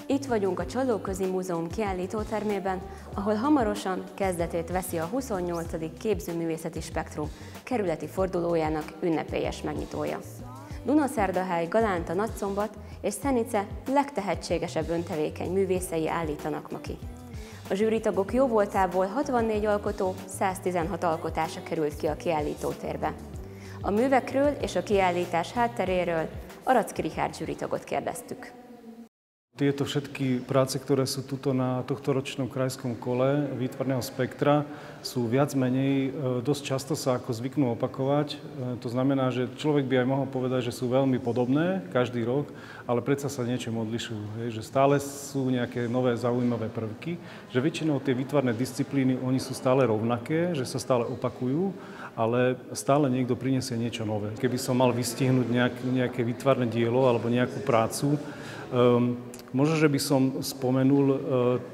Itt vagyunk a Csallóközi Múzeum kiállítótermében, ahol hamarosan kezdetét veszi a 28. Képzőművészeti Spektrum kerületi fordulójának ünnepélyes megnyitója. Dunaszerdahály, Galánta, Nagyszombat és Szenice legtehetségesebb öntevékeny művészei állítanak ma ki. A zsűritagok jóvoltából 64 alkotó, 116 alkotása került ki a kiállítótérbe. A művekről és a kiállítás hátteréről Araczky Richárd zsűritagot kérdeztük. Tieto všetky práce, ktoré sú tuto na tohtoročnom krajskom kole výtvarného spektra, sú viac menej dosť často sa ako zvyknú opakovať. To znamená, že človek by aj mohol povedať, že sú veľmi podobné každý rok, ale predsa sa niečím odlišujú. Že stále sú nejaké nové zaujímavé prvky, že väčšinou tie výtvarné disciplíny, oni sú stále rovnaké, že sa stále opakujú, ale stále niekto prinesie niečo nové. Keby som mal vystihnúť nejaké výtvarné dielo alebo nejakú prácu, možno, že by som spomenul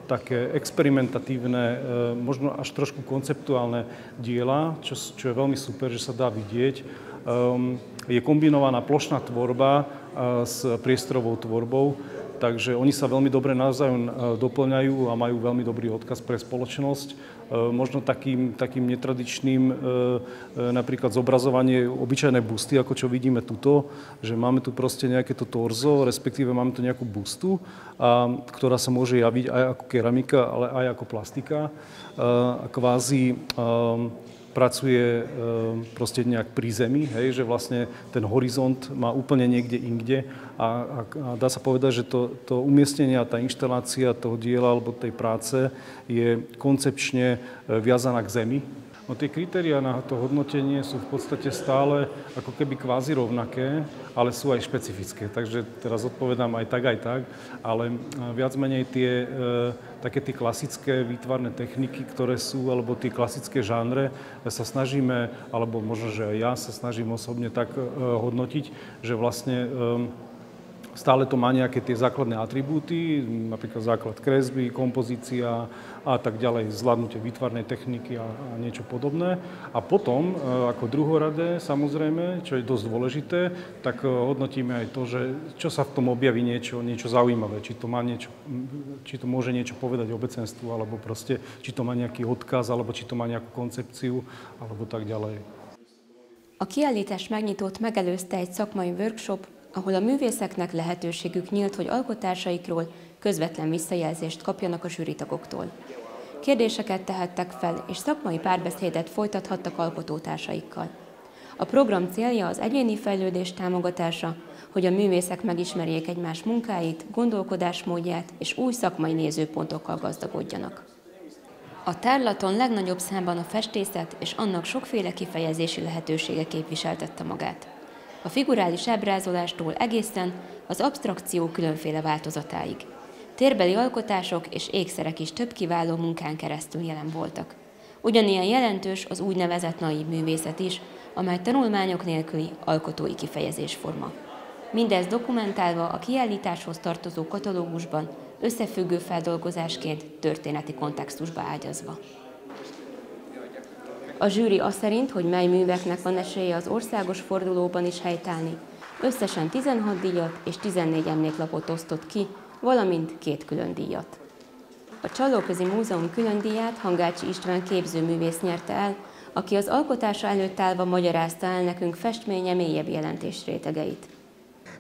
také experimentatívne, možno až trošku konceptuálne diela, čo je veľmi super, že sa dá vidieť. Je kombinovaná plošná tvorba s priestorovou tvorbou, takže oni sa veľmi dobre navzájom doplňajú a majú veľmi dobrý odkaz pre spoločnosť. Možno takým netradičným napríklad zobrazovanie obyčajné busty, ako čo vidíme tuto, že máme tu proste nejaké to torzo, respektíve máme tu nejakú bustu, ktorá sa môže javiť aj ako keramika, ale aj ako plastika. Kvázi pracuje proste nejak pri zemi, hej, že vlastne ten horizont má úplne niekde inde a dá sa povedať, že to umiestnenie a tá inštalácia toho diela alebo tej práce je koncepčne viazaná k zemi. No tie kritériá na to hodnotenie sú v podstate stále ako keby kvázi rovnaké, ale sú aj špecifické. Takže teraz odpovedám aj tak, ale viac menej také tie klasické výtvarné techniky, ktoré sú, alebo tie klasické žánre, sa snažíme, alebo možno, že aj ja sa snažím osobne tak hodnotiť, že vlastne stále to má nejaké tie základné atribúty, napríklad základ kresby, kompozícia a tak ďalej, zvládnutie výtvarnej techniky a niečo podobné. A potom, ako druhoradé, samozrejme, čo je dosť dôležité, tak hodnotíme aj to, že čo sa v tom objaví niečo zaujímavé, či to môže niečo povedať obecenstvu, alebo proste, či to má nejaký odkaz, alebo či to má nejakú koncepciu, alebo tak ďalej. A kiállítás megnyitót megelőzte egy szakmai workshop, ahol a művészeknek lehetőségük nyílt, hogy alkotásaikról közvetlen visszajelzést kapjanak a zsűritagoktól. Kérdéseket tehettek fel, és szakmai párbeszédet folytathattak alkotótársaikkal. A program célja az egyéni fejlődés támogatása, hogy a művészek megismerjék egymás munkáit, gondolkodásmódját és új szakmai nézőpontokkal gazdagodjanak. A tárlaton legnagyobb számban a festészet és annak sokféle kifejezési lehetősége képviseltette magát. A figurális ábrázolástól egészen az absztrakció különféle változatáig. Térbeli alkotások és ékszerek is több kiváló munkán keresztül jelen voltak. Ugyanilyen jelentős az úgynevezett naív művészet is, amely tanulmányok nélküli alkotói kifejezésforma. Mindez dokumentálva a kiállításhoz tartozó katalógusban, összefüggő feldolgozásként, történeti kontextusba ágyazva. A zsűri azt szerint, hogy mely műveknek van esélye az országos fordulóban is helytállni, összesen 16 díjat és 14 emléklapot osztott ki, valamint 2 külön díjat. A Csallóközi Múzeum külön díját Hangácsi István képzőművész nyerte el, aki az alkotása előtt állva magyarázta el nekünk festménye mélyebb jelentésrétegeit.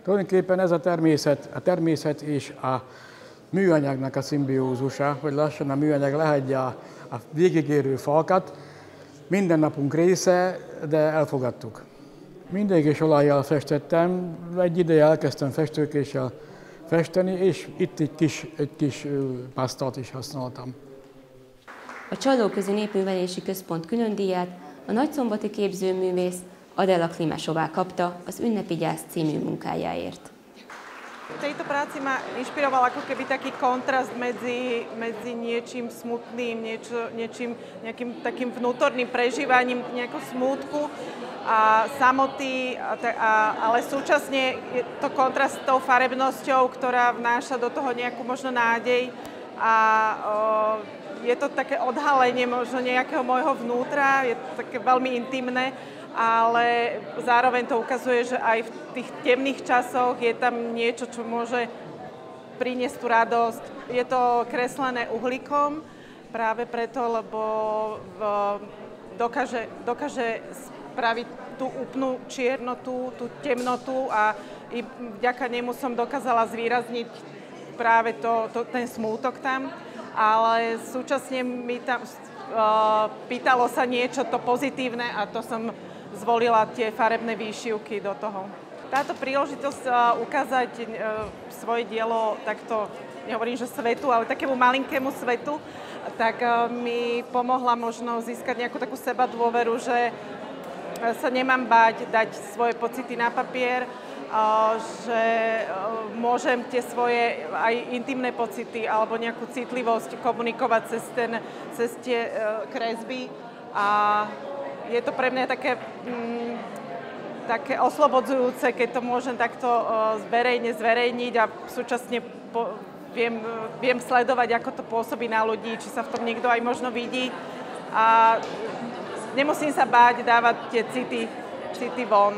Tulajdonképpen ez a természet és a műanyagnak a szimbiózusa, hogy lassan a műanyag lehadja a végigérő falkat. Minden napunk része, de elfogadtuk. Mindig is olajjal festettem, egy ideje elkezdtem festőkéssel festeni, és itt egy kis pasztalt is használtam. A Csallóközi Népművelési Központ külön díját a nagyszombati képzőművész Adela Klimesová kapta az Ünnepi gyász című munkájáért. V tejto práci ma inšpiroval ako keby taký kontrast medzi niečím smutným, nejakým takým vnútorným prežívaním, nejakú smútku a samoty, ale súčasne je to kontrast s tou farebnosťou, ktorá vnáša do toho nejakú možno nádej a je to také odhalenie možno nejakého môjho vnútra, je to také veľmi intimné, ale zároveň to ukazuje, že aj v tých temných časoch je tam niečo, čo môže priniesť tú radosť. Je to kreslené uhlíkom práve preto, lebo dokáže spraviť tú úplnú čiernotu, tú temnotu a i vďaka nemu som dokázala zvýrazniť práve ten smútok tam, ale súčasne mi tam pýtalo sa niečo to pozitívne a to som zvolila tie farebné výšivky do toho. Táto príležitosť ukázať svoje dielo takto, nehovorím, že svetu, ale takému malinkému svetu, tak mi pomohla možno získať nejakú takú sebadôveru, že sa nemám báť dať svoje pocity na papier, že môžem tie svoje aj intimné pocity alebo nejakú citlivosť komunikovať cez tie kresby. A je to pre mňa také oslobodzujúce, keď to môžem takto verejne zverejniť a súčasne viem sledovať, ako to pôsobí na ľudí, či sa v tom niekto aj možno vidí. A nemusím sa báť dávať tie city von.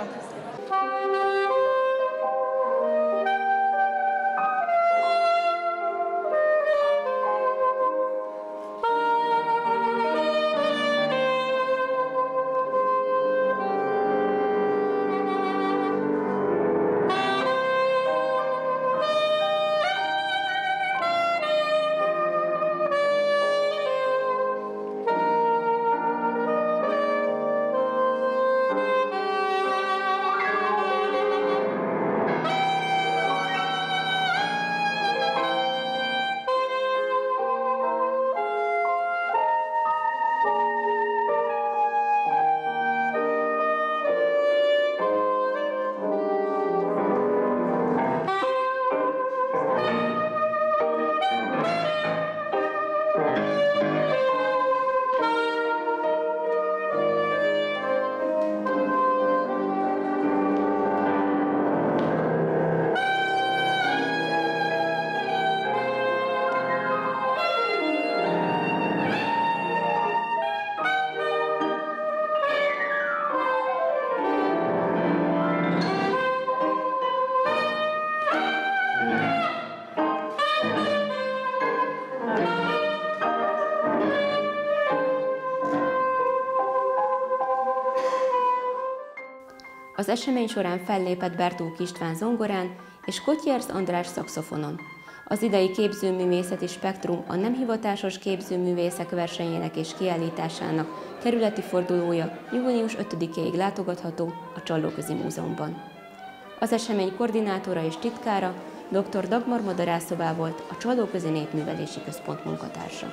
Az esemény során fellépett Bertók István zongorán és Kotyers András szaxofonon. Az idei képzőművészeti spektrum a nem hivatásos képzőművészek versenyének és kiállításának kerületi fordulója június 5-ig látogatható a Csallóközi Múzeumban. Az esemény koordinátora és titkára dr. Dagmar Madarászobá volt, a Csallóközi Népművelési Központ munkatársa.